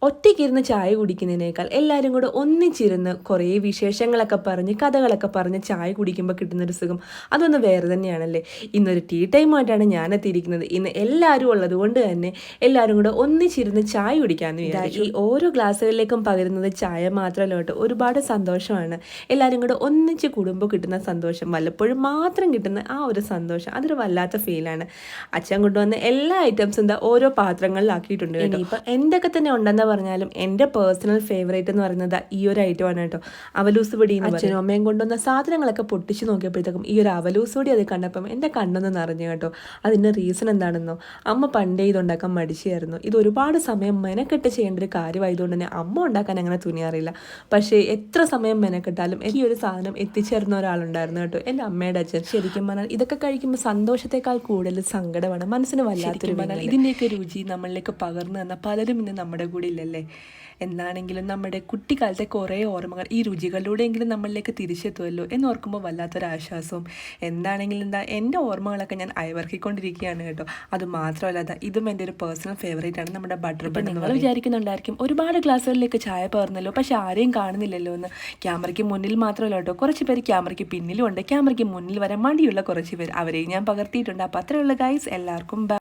ഒറ്റയ്ക്കിരുന്ന് ചായ കുടിക്കുന്നതിനേക്കാൾ എല്ലാവരും കൂടെ ഒന്നിച്ചിരുന്ന് കുറേ വിശേഷങ്ങളൊക്കെ പറഞ്ഞ് കഥകളൊക്കെ പറഞ്ഞ് ചായ കുടിക്കുമ്പോൾ കിട്ടുന്നൊരു സുഖം അതൊന്ന് വേറെ തന്നെയാണല്ലേ. ഇന്നൊരു ടീ ടൈമായിട്ടാണ് ഞാൻ എത്തിയിരിക്കുന്നത്. ഇന്ന് എല്ലാവരും ഉള്ളത് കൊണ്ട് തന്നെ എല്ലാവരും കൂടെ ഒന്നിച്ചിരുന്ന് ചായ കുടിക്കാമെന്ന് വിചാരിച്ചു. ഈ ഓരോ ഗ്ലാസ്സുകളിലേക്കും പകരുന്നത് ചായ മാത്രമല്ല കേട്ടോ, ഒരുപാട് സന്തോഷമാണ്. എല്ലാവരും കൂടെ ഒന്നിച്ച് കൂടുമ്പോൾ കിട്ടുന്ന സന്തോഷം, വല്ലപ്പോഴും മാത്രം കിട്ടുന്ന ആ ഒരു സന്തോഷം, അതൊരു വല്ലാത്ത ഫീലാണ്. അച്ഛൻ കൊണ്ടുവന്ന എല്ലാ ഐറ്റംസും എന്താ ഓരോ പാത്രങ്ങളിലാക്കിയിട്ടുണ്ട് കേട്ടോ. ഇപ്പം എന്തൊക്കെ തന്നെ ഉണ്ടെന്ന് പറഞ്ഞാലും എൻ്റെ പേഴ്സണൽ ഫേവറേറ്റ് എന്ന് പറയുന്നത് ഈ ഒരു ഐറ്റമാണ് കേട്ടോ, അവലൂസ് പൊടി. അച്ഛനും അമ്മയും കൊണ്ടുവന്ന സാധനങ്ങളൊക്കെ പൊട്ടിച്ച് നോക്കിയപ്പോഴത്തേക്കും ഈ ഒരു അവലൂസ് പൊടി അത് കണ്ടപ്പം എൻ്റെ കണ്ണൊന്ന് നിറഞ്ഞു കേട്ടോ. അതിൻ്റെ റീസൺ എന്താണെന്നോ, അമ്മ പണ്ടേ ഇതുണ്ടാക്കാൻ മടിച്ചായിരുന്നു. ഇത് ഒരുപാട് സമയം മെനക്കെട്ട് ചെയ്യേണ്ട ഒരു കാര്യമായതുകൊണ്ട് തന്നെ അമ്മ ഉണ്ടാക്കാൻ അങ്ങനെ തുനിയാറില്ല. പക്ഷേ എത്ര സമയം മെനക്കെട്ടാലും ഈ ഒരു സാധനം എത്തിച്ചേർന്ന ഒരാളുണ്ടായിരുന്നു കേട്ടോ, എൻ്റെ അമ്മയുടെ അച്ഛൻ. ശരിക്കും പറഞ്ഞാൽ ഇതൊക്കെ കഴിക്കുമ്പോൾ സന്തോഷത്തെക്കാൾ കൂടുതൽ സങ്കടമാണ്, മനസ്സിന് വല്ലാത്തൊരു. ഇതിൻ്റെയൊക്കെ രുചി നമ്മളിലേക്ക് പകർന്നു തന്ന പലരും ഇന്ന് നമ്മുടെ കൂടെ ഇല്ലല്ലേ. എന്നാണെങ്കിലും നമ്മുടെ കുട്ടിക്കാലത്തെ കുറേ ഓർമ്മകൾ ഈ രുചികളിലൂടെയെങ്കിലും നമ്മളിലേക്ക് തിരിച്ചെത്തുമല്ലോ എന്നോർക്കുമ്പോൾ വല്ലാത്തൊരാശ്വാസവും. എന്താണെങ്കിലും എൻ്റെ ഓർമ്മകളൊക്കെ ഞാൻ അയവർക്കിക്കൊണ്ടിരിക്കുകയാണ് കേട്ടോ. അത് മാത്രമല്ല, ഇതും എൻ്റെ ഒരു പേഴ്സണൽ ഫേവറേറ്റ് ആണ്, നമ്മുടെ ബട്ടർ ബൺ. നിങ്ങൾ വിചാരിക്കുന്നുണ്ടായിരിക്കും ഒരുപാട് ക്ലാസ്സുകളിലേക്ക് ചായ പകർന്നല്ലോ, പക്ഷെ ആരെയും കാണുന്നില്ലല്ലോ എന്ന്. ക്യാമറയ്ക്ക് മുന്നിൽ മാത്രമല്ല കേട്ടോ, കുറച്ച് പേര് ക്യാമറയ്ക്ക് പിന്നിലും ഉണ്ട്. ക്യാമറയ്ക്ക് മുന്നിൽ വരാൻ മടിയുള്ള കുറച്ച് പേര്, അവരെയും ഞാൻ പകർത്തിയിട്ടുണ്ട്. അപ്പോൾ അത്രയുള്ള ഗൈസ്, എല്ലാവർക്കും